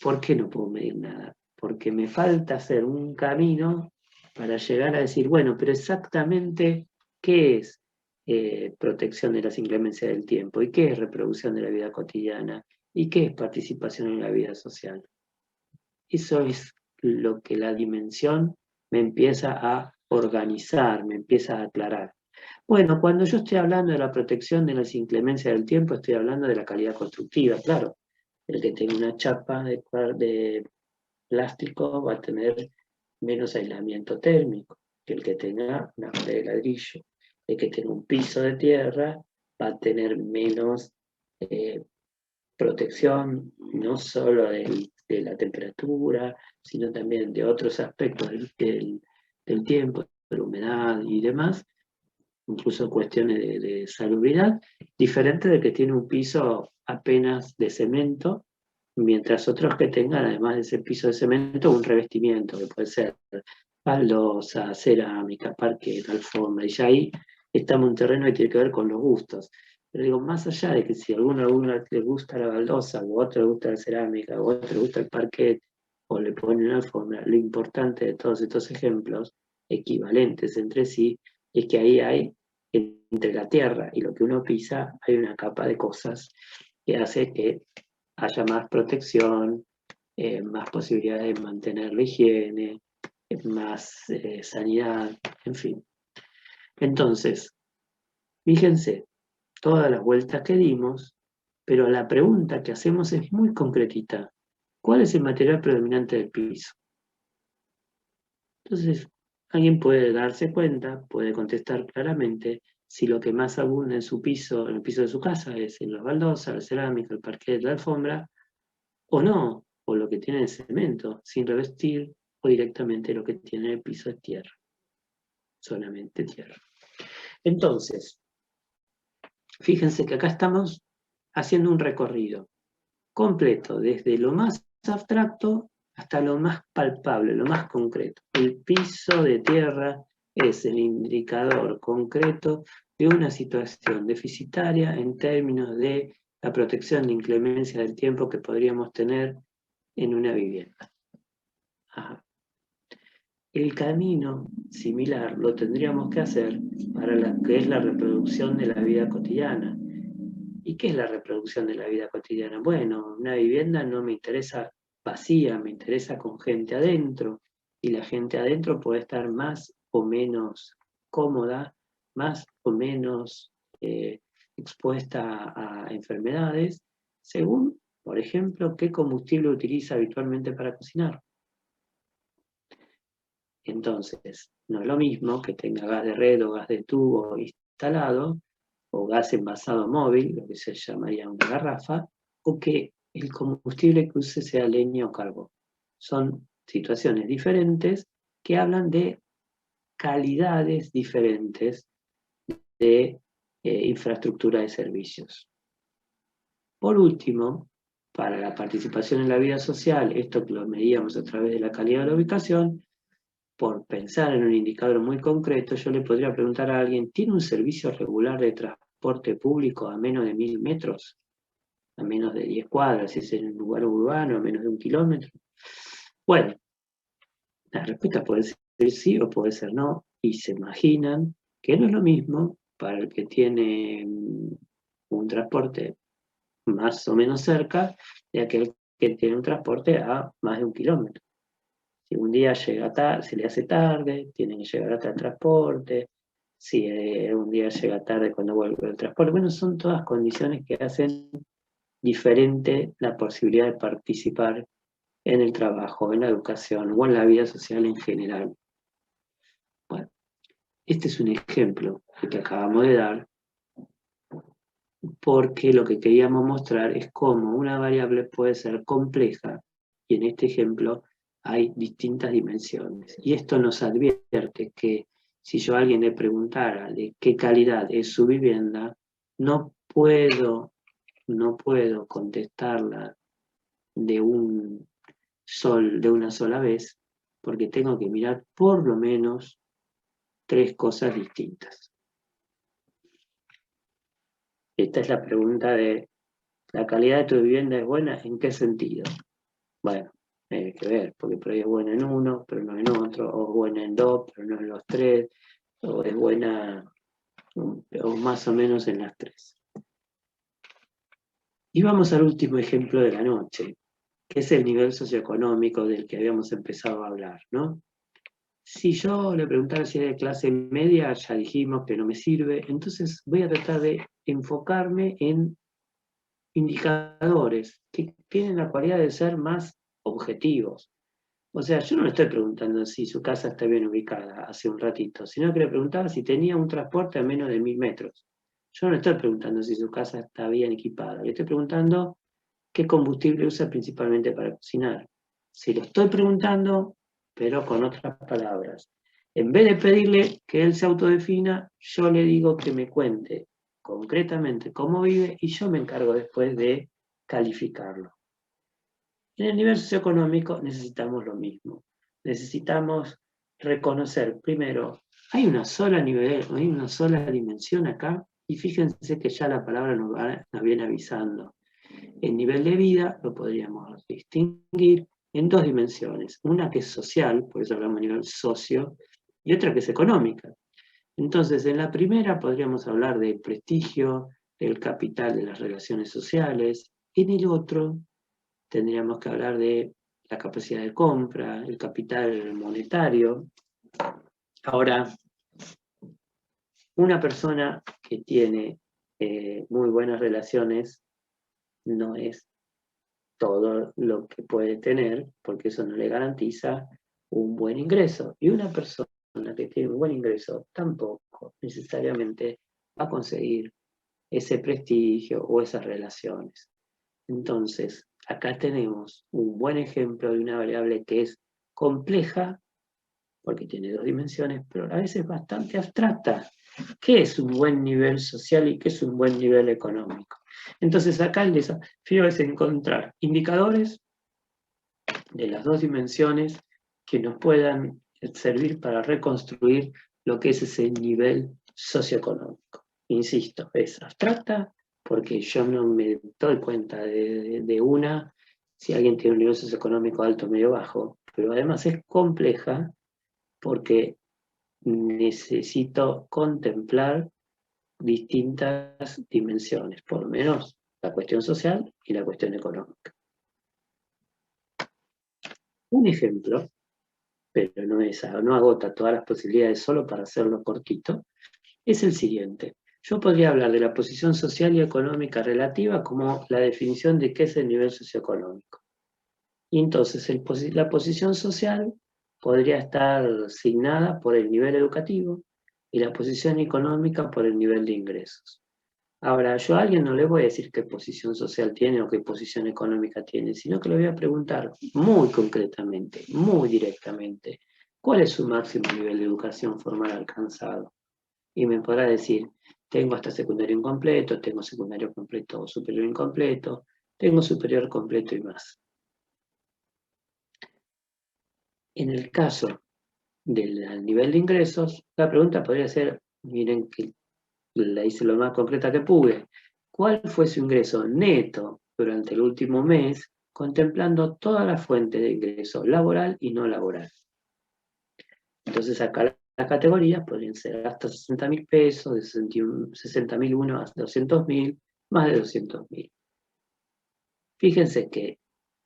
¿Por qué no puedo medir nada? Porque me falta hacer un camino para llegar a decir, bueno, pero exactamente qué es protección de las inclemencias del tiempo y qué es reproducción de la vida cotidiana y qué es participación en la vida social. Eso es lo que la dimensión me empieza a organizar, me empieza a aclarar. Bueno, cuando yo estoy hablando de la protección de las inclemencias del tiempo, estoy hablando de la calidad constructiva, claro. El que tenga una chapa de plástico va a tener menos aislamiento térmico que el que tenga una pared de ladrillo. El que tenga un piso de tierra va a tener menos protección, no solo de la temperatura, sino también de otros aspectos del tiempo, de la humedad y demás, incluso cuestiones de salubridad, diferente del que tiene un piso apenas de cemento, mientras otros que tengan, además de ese piso de cemento, un revestimiento, que puede ser baldosa, cerámica, parquet, alfombra, y ya ahí estamos en un terreno que tiene que ver con los gustos. Pero digo, más allá de que si a alguno le gusta la baldosa, o a otro le gusta la cerámica, o a otro le gusta el parquet, o le ponen una alfombra, lo importante de todos estos ejemplos, equivalentes entre sí, es que ahí hay, entre la tierra y lo que uno pisa, hay una capa de cosas que hace que haya más protección, más posibilidades de mantener la higiene, más sanidad, en fin. Entonces, fíjense, todas las vueltas que dimos, pero la pregunta que hacemos es muy concretita. ¿Cuál es el material predominante del piso? Entonces, alguien puede darse cuenta, puede contestar claramente si lo que más abunda en su piso, en el piso de su casa, es en la baldosa, la cerámica, el parquet, la alfombra, o no, o lo que tiene es cemento, sin revestir, o directamente lo que tiene el piso es tierra, solamente tierra. Entonces, fíjense que acá estamos haciendo un recorrido completo, desde lo más abstracto hasta lo más palpable, lo más concreto. El piso de tierra es el indicador concreto de una situación deficitaria en términos de la protección de inclemencia del tiempo que podríamos tener en una vivienda. Ajá. El camino similar lo tendríamos que hacer para lo que es la reproducción de la vida cotidiana. ¿Y qué es la reproducción de la vida cotidiana? Bueno, una vivienda no me interesa vacía, me interesa con gente adentro, y la gente adentro puede estar más o menos cómoda, más o menos expuesta a enfermedades, según, por ejemplo, qué combustible utiliza habitualmente para cocinar. Entonces, no es lo mismo que tenga gas de red o gas de tubo instalado, o gas envasado móvil, lo que se llamaría una garrafa, o que el combustible que use sea leña o carbón. Son situaciones diferentes que hablan de calidades diferentes de infraestructura de servicios. Por último, para la participación en la vida social, esto que lo medíamos a través de la calidad de la ubicación, por pensar en un indicador muy concreto, yo le podría preguntar a alguien, ¿tiene un servicio regular de transporte público a menos de 1000 metros? A menos de 10 cuadras, si es en un lugar urbano, a menos de 1 kilómetro. Bueno, la respuesta puede ser sí o puede ser no, y se imaginan que no es lo mismo para el que tiene un transporte más o menos cerca de aquel que tiene un transporte a más de 1 kilómetro. Si un día llega tarde, se le hace tarde, tiene que llegar hasta el transporte, si un día llega tarde cuando vuelve el transporte. Bueno, son todas condiciones que hacen diferente la posibilidad de participar en el trabajo, en la educación o en la vida social en general. Bueno, este es un ejemplo que acabamos de dar porque lo que queríamos mostrar es cómo una variable puede ser compleja y en este ejemplo hay distintas dimensiones. Y esto nos advierte que si yo a alguien le preguntara de qué calidad es su vivienda, no puedo contestarla de una sola vez, porque tengo que mirar por lo menos 3 cosas distintas. Esta es la pregunta de, ¿la calidad de tu vivienda es buena? ¿En qué sentido? Bueno, hay que ver, porque por ahí es buena en uno, pero no en otro, o es buena en 2, pero no en los 3, o es buena o más o menos en las 3. Y vamos al último ejemplo de la noche, que es el nivel socioeconómico del que habíamos empezado a hablar, ¿no? Si yo le preguntara si es de clase media, ya dijimos que no me sirve, entonces voy a tratar de enfocarme en indicadores que tienen la cualidad de ser más objetivos. O sea, yo no le estoy preguntando si su casa está bien ubicada hace un ratito, sino que le preguntaba si tenía un transporte a menos de 1000 metros. Yo no le estoy preguntando si su casa está bien equipada, le estoy preguntando qué combustible usa principalmente para cocinar. Si lo estoy preguntando, pero con otras palabras. En vez de pedirle que él se autodefina, yo le digo que me cuente concretamente cómo vive y yo me encargo después de calificarlo. En el nivel socioeconómico necesitamos lo mismo. Necesitamos reconocer, primero, hay una sola dimensión acá, y fíjense que ya la palabra nos viene avisando. El nivel de vida lo podríamos distinguir en 2 dimensiones. Una que es social, por eso hablamos de nivel socio, y otra que es económica. Entonces, en la primera podríamos hablar del prestigio, del capital de las relaciones sociales. En el otro tendríamos que hablar de la capacidad de compra, el capital monetario. Ahora, una persona que tiene muy buenas relaciones no es todo lo que puede tener, porque eso no le garantiza un buen ingreso. Y una persona que tiene un buen ingreso tampoco necesariamente va a conseguir ese prestigio o esas relaciones. Entonces, acá tenemos un buen ejemplo de una variable que es compleja, porque tiene 2 dimensiones, pero a veces bastante abstracta. ¿Qué es un buen nivel social y qué es un buen nivel económico? Entonces acá el desafío es encontrar indicadores de las 2 dimensiones que nos puedan servir para reconstruir lo que es ese nivel socioeconómico. Insisto, es abstracta porque yo no me doy cuenta de una si alguien tiene un nivel socioeconómico alto, medio, bajo, pero además es compleja porque necesito contemplar distintas dimensiones, por lo menos la cuestión social y la cuestión económica. Un ejemplo, pero no agota todas las posibilidades solo para hacerlo cortito, es el siguiente. Yo podría hablar de la posición social y económica relativa como la definición de qué es el nivel socioeconómico. Y entonces la posición social podría estar asignada por el nivel educativo y la posición económica por el nivel de ingresos. Ahora, yo a alguien no le voy a decir qué posición social tiene o qué posición económica tiene, sino que le voy a preguntar muy concretamente, muy directamente, ¿cuál es su máximo nivel de educación formal alcanzado? Y me podrá decir, tengo hasta secundario incompleto, tengo secundario completo o superior incompleto, tengo superior completo y más. En el caso del nivel de ingresos, la pregunta podría ser, miren que la hice lo más concreta que pude, ¿cuál fue su ingreso neto durante el último mes, contemplando todas las fuentes de ingreso laboral y no laboral? Entonces acá las categorías podrían ser hasta 60.000 pesos, de 60.001 a 200.000, más de 200.000. Fíjense que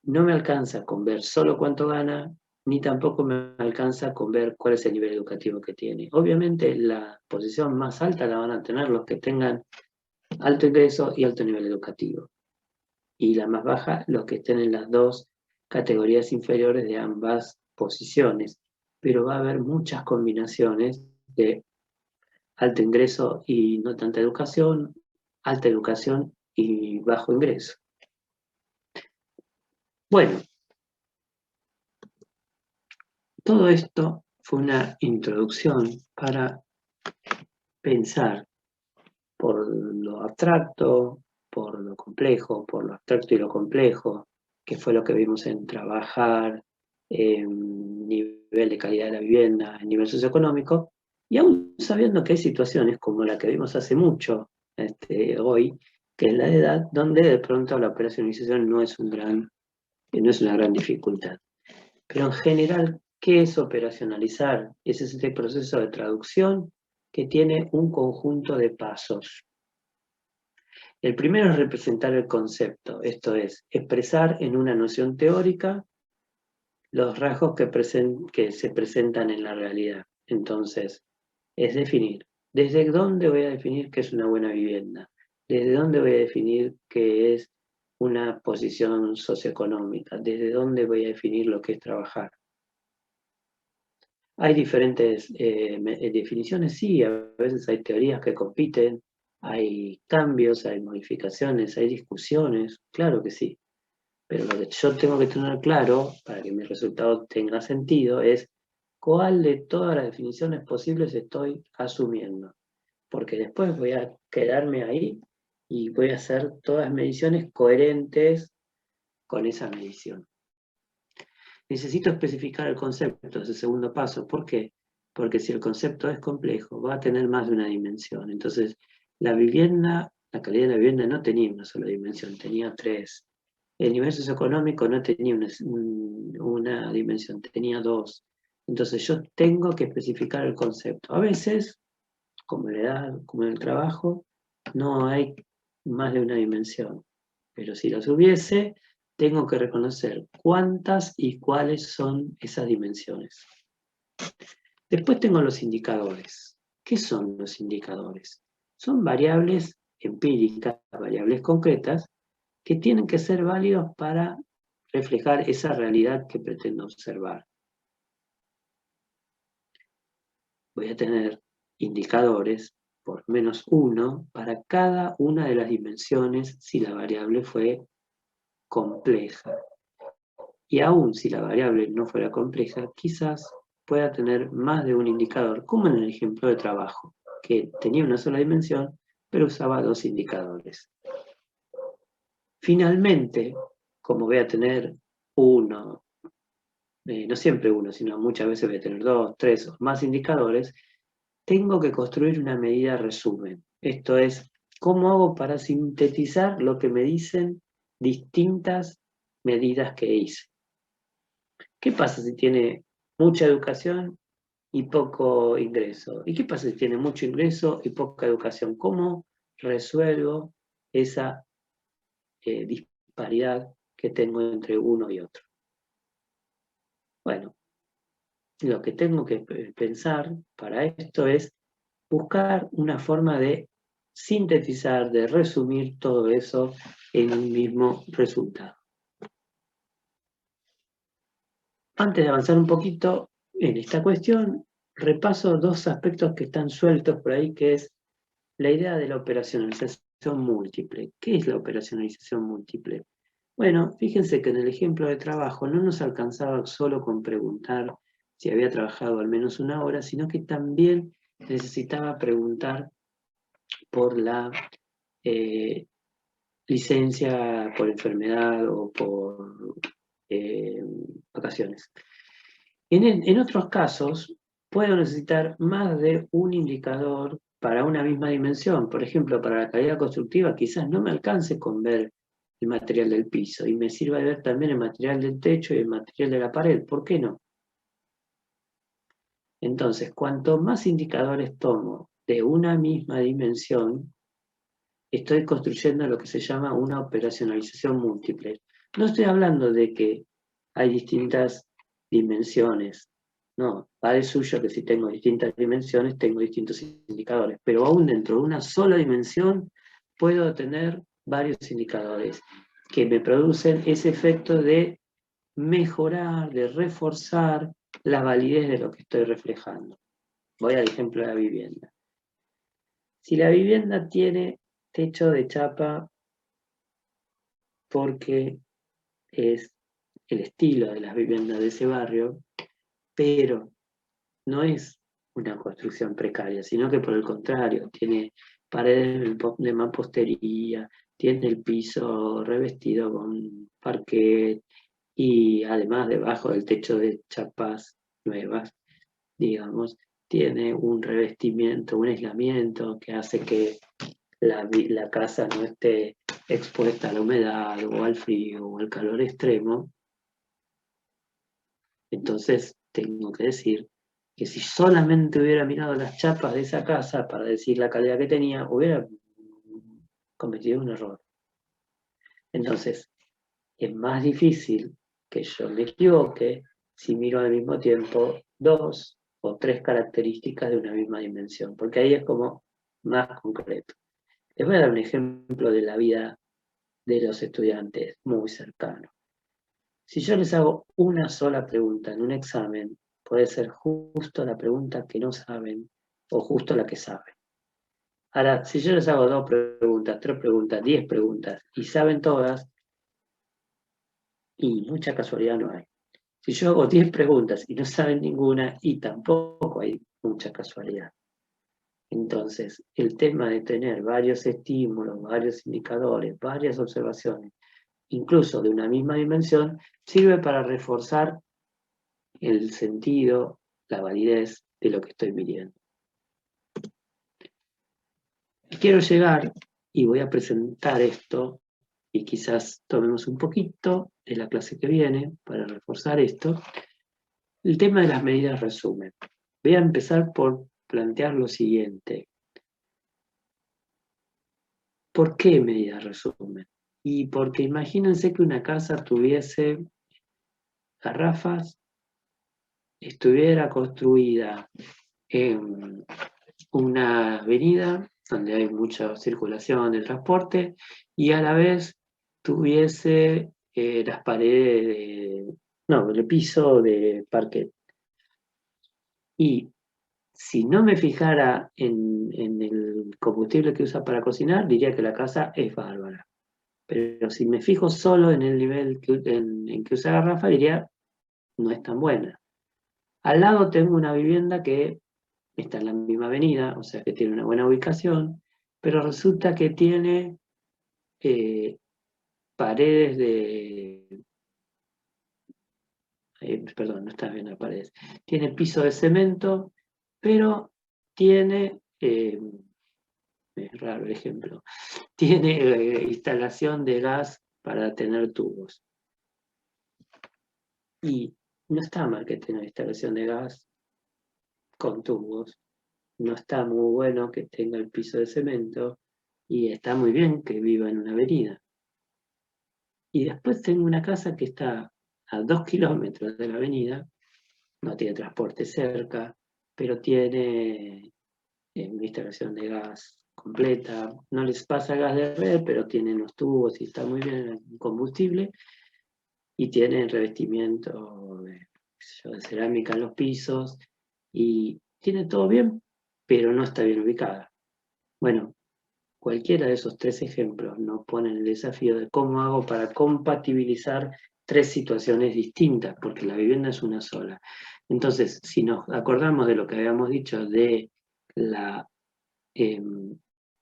no me alcanza con ver solo cuánto gana, ni tampoco me alcanza con ver cuál es el nivel educativo que tiene. Obviamente la posición más alta la van a tener los que tengan alto ingreso y alto nivel educativo. Y la más baja, los que estén en las dos categorías inferiores de ambas posiciones. Pero va a haber muchas combinaciones de alto ingreso y no tanta educación, alta educación y bajo ingreso. Bueno, todo esto fue una introducción para pensar por lo abstracto, por lo complejo, por lo abstracto y lo complejo, que fue lo que vimos en trabajar, nivel de calidad de la vivienda, en nivel socioeconómico, y aún sabiendo que hay situaciones como la que vimos hace mucho, hoy, que es la de edad, donde de pronto la operacionalización no es una gran dificultad. Pero en general, ¿qué es operacionalizar? Es este proceso de traducción que tiene un conjunto de pasos. El primero es representar el concepto, esto es, expresar en una noción teórica los rasgos que se presentan en la realidad. Entonces, es definir, ¿desde dónde voy a definir qué es una buena vivienda? ¿Desde dónde voy a definir qué es una posición socioeconómica? ¿Desde dónde voy a definir lo que es trabajar? Hay diferentes definiciones, sí, a veces hay teorías que compiten, hay cambios, hay modificaciones, hay discusiones, claro que sí. Pero lo que yo tengo que tener claro, para que mi resultado tenga sentido, es cuál de todas las definiciones posibles estoy asumiendo. Porque después voy a quedarme ahí y voy a hacer todas mediciones coherentes con esa medición. Necesito especificar el concepto, ese segundo paso. ¿Por qué? Porque si el concepto es complejo, va a tener más de una dimensión. Entonces, la calidad de la vivienda no tenía una sola dimensión, tenía tres. El nivel socioeconómico no tenía una dimensión, tenía dos. Entonces, yo tengo que especificar el concepto. A veces, como en la edad, como en el trabajo, no hay más de una dimensión. Pero si las hubiese, tengo que reconocer cuántas y cuáles son esas dimensiones. Después tengo los indicadores. ¿Qué son los indicadores? Son variables empíricas, variables concretas, que tienen que ser válidos para reflejar esa realidad que pretendo observar. Voy a tener indicadores, por menos uno, para cada una de las dimensiones si la variable fue compleja. Y aún si la variable no fuera compleja, quizás pueda tener más de un indicador, como en el ejemplo de trabajo, que tenía una sola dimensión, pero usaba dos indicadores. Finalmente, como voy a tener uno, no siempre uno, sino muchas veces voy a tener dos, tres o más indicadores, tengo que construir una medida resumen. Esto es, ¿cómo hago para sintetizar lo que me dicen distintas medidas que hice? ¿Qué pasa si tiene mucha educación y poco ingreso? ¿Y qué pasa si tiene mucho ingreso y poca educación? ¿Cómo resuelvo esa disparidad que tengo entre uno y otro? Bueno, lo que tengo que pensar para esto es buscar una forma de sintetizar, de resumir todo eso en un mismo resultado. Antes de avanzar un poquito en esta cuestión, repaso dos aspectos que están sueltos por ahí, que es la idea de la operacionalización múltiple. ¿Qué es la operacionalización múltiple? Bueno, fíjense que en el ejemplo de trabajo no nos alcanzaba solo con preguntar si había trabajado al menos una hora, sino que también necesitaba preguntar por la licencia por enfermedad o por vacaciones. En otros casos, puedo necesitar más de un indicador para una misma dimensión. Por ejemplo, para la calidad constructiva quizás no me alcance con ver el material del piso y me sirva de ver también el material del techo y el material de la pared. ¿Por qué no? Entonces, cuanto más indicadores tomo de una misma dimensión, estoy construyendo lo que se llama una operacionalización múltiple. No estoy hablando de que hay distintas dimensiones. No, va de suyo que si tengo distintas dimensiones, tengo distintos indicadores. Pero aún dentro de una sola dimensión, puedo tener varios indicadores que me producen ese efecto de mejorar, de reforzar la validez de lo que estoy reflejando. Voy al ejemplo de la vivienda. Si la vivienda tiene techo de chapa porque es el estilo de las viviendas de ese barrio, pero no es una construcción precaria, sino que por el contrario, tiene paredes de mampostería, tiene el piso revestido con parquet y además debajo del techo de chapas nuevas, digamos, tiene un revestimiento, un aislamiento que hace que la casa no esté expuesta a la humedad o al frío o al calor extremo. Entonces tengo que decir que si solamente hubiera mirado las chapas de esa casa para decir la calidad que tenía, hubiera cometido un error. Entonces, es más difícil que yo me equivoque si miro al mismo tiempo dos o tres características de una misma dimensión, porque ahí es como más concreto. Les voy a dar un ejemplo de la vida de los estudiantes muy cercano. Si yo les hago una sola pregunta en un examen, puede ser justo la pregunta que no saben o justo la que saben. Ahora, si yo les hago 2 preguntas, 3 preguntas, 10 preguntas y saben todas, y mucha casualidad no hay. Si yo hago 10 preguntas y no saben ninguna, y tampoco hay mucha casualidad. Entonces, el tema de tener varios estímulos, varios indicadores, varias observaciones, incluso de una misma dimensión, sirve para reforzar el sentido, la validez de lo que estoy midiendo. Quiero llegar, y voy a presentar esto, y quizás tomemos un poquito de la clase que viene para reforzar esto, el tema de las medidas resumen. Voy a empezar por plantear lo siguiente. ¿Por qué medidas resumen? Y porque imagínense que una casa tuviese garrafas, estuviera construida en una avenida donde hay mucha circulación de transporte y a la vez tuviese las paredes, el piso de parquet. Y si no me fijara en el combustible que usa para cocinar, diría que la casa es bárbara. Pero si me fijo solo en el nivel en que usa garrafa, diría no es tan buena. Al lado tengo una vivienda que está en la misma avenida, o sea que tiene una buena ubicación, pero resulta que tiene paredes perdón, no está bien las paredes, tiene piso de cemento, pero tiene, es raro el ejemplo, tiene instalación de gas para tener tubos. Y no está mal que tenga instalación de gas con tubos, no está muy bueno que tenga el piso de cemento, y está muy bien que viva en una avenida. Y después tengo una casa que está a 2 kilómetros de la avenida, no tiene transporte cerca, pero tiene una instalación de gas completa, no les pasa gas de red, pero tienen los tubos y está muy bien el combustible, y tienen revestimiento de cerámica en los pisos, y tiene todo bien, pero no está bien ubicada. Bueno, cualquiera de esos 3 ejemplos nos pone el desafío de cómo hago para compatibilizar 3 situaciones distintas, porque la vivienda es una sola. Entonces, si nos acordamos de lo que habíamos dicho de la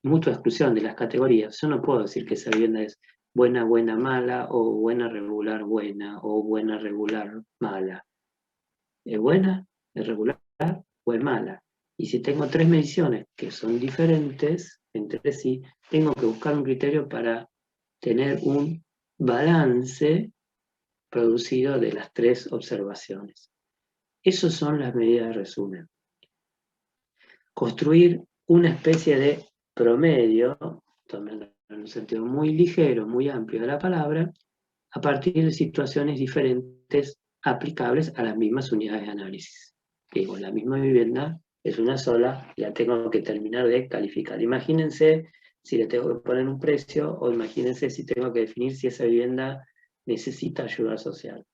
mutua exclusión de las categorías, yo no puedo decir que esa vivienda es buena, buena, mala, o buena, regular, buena, o buena, regular, mala. ¿Es buena, es regular o es mala? Y si tengo 3 mediciones que son diferentes entre sí, tengo que buscar un criterio para tener un balance producido de las 3 observaciones. Esas son las medidas de resumen. Construir una especie de promedio, tomando en un sentido muy ligero, muy amplio de la palabra, a partir de situaciones diferentes aplicables a las mismas unidades de análisis. Digo, la misma vivienda es una sola, la tengo que terminar de calificar. Imagínense si le tengo que poner un precio, o imagínense si tengo que definir si esa vivienda necesita ayuda social.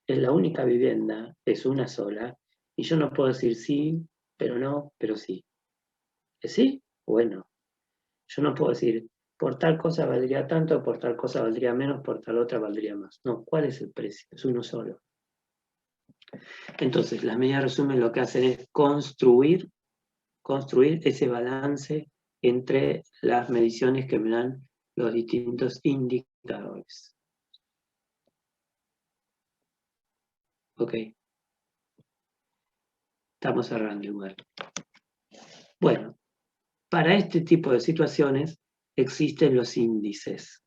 Es la única vivienda, es una sola, y yo no puedo decir sí, pero no, pero sí. ¿Es sí? Bueno, yo no puedo decir por tal cosa valdría tanto, por tal cosa valdría menos, por tal otra valdría más. No, ¿cuál es el precio? Es uno solo. Entonces, las medidas de resumen lo que hacen es construir ese balance entre las mediciones que me dan los distintos indicadores. Ok. Estamos cerrando igual. Bueno, para este tipo de situaciones existen los índices.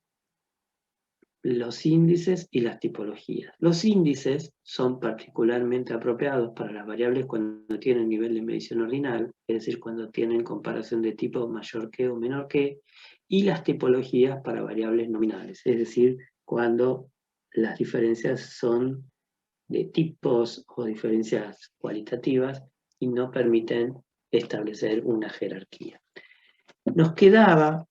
Los índices y las tipologías. Los índices son particularmente apropiados para las variables cuando tienen nivel de medición ordinal, es decir, cuando tienen comparación de tipo mayor que o menor que, y las tipologías para variables nominales, es decir, cuando las diferencias son de tipos o diferencias cualitativas y no permiten establecer una jerarquía. Nos quedaba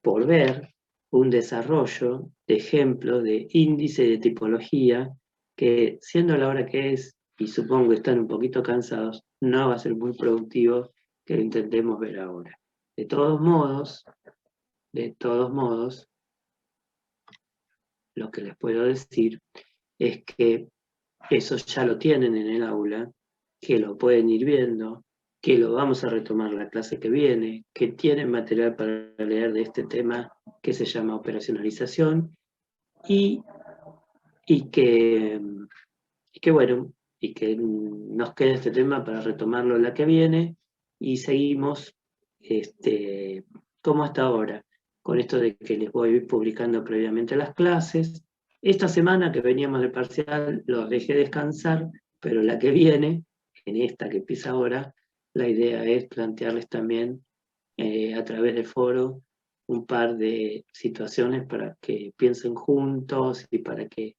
por ver un desarrollo de ejemplo de índice de tipología que, siendo la hora que es, y supongo que están un poquito cansados, no va a ser muy productivo que lo intentemos ver ahora. De todos modos, lo que les puedo decir es que eso ya lo tienen en el aula, que lo pueden ir viendo, que lo vamos a retomar la clase que viene, que tienen material para leer de este tema que se llama operacionalización, y que bueno, y que nos quede este tema para retomarlo la que viene, y seguimos como hasta ahora, con esto de que les voy publicando previamente las clases. Esta semana que veníamos del parcial los dejé descansar, pero la que viene, en esta que empieza ahora, la idea es plantearles también a través del foro un par de situaciones para que piensen juntos y para que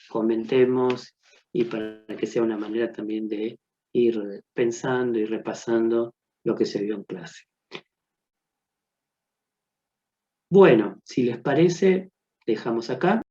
comentemos, y para que sea una manera también de ir pensando y repasando lo que se vio en clase. Bueno, si les parece, dejamos acá.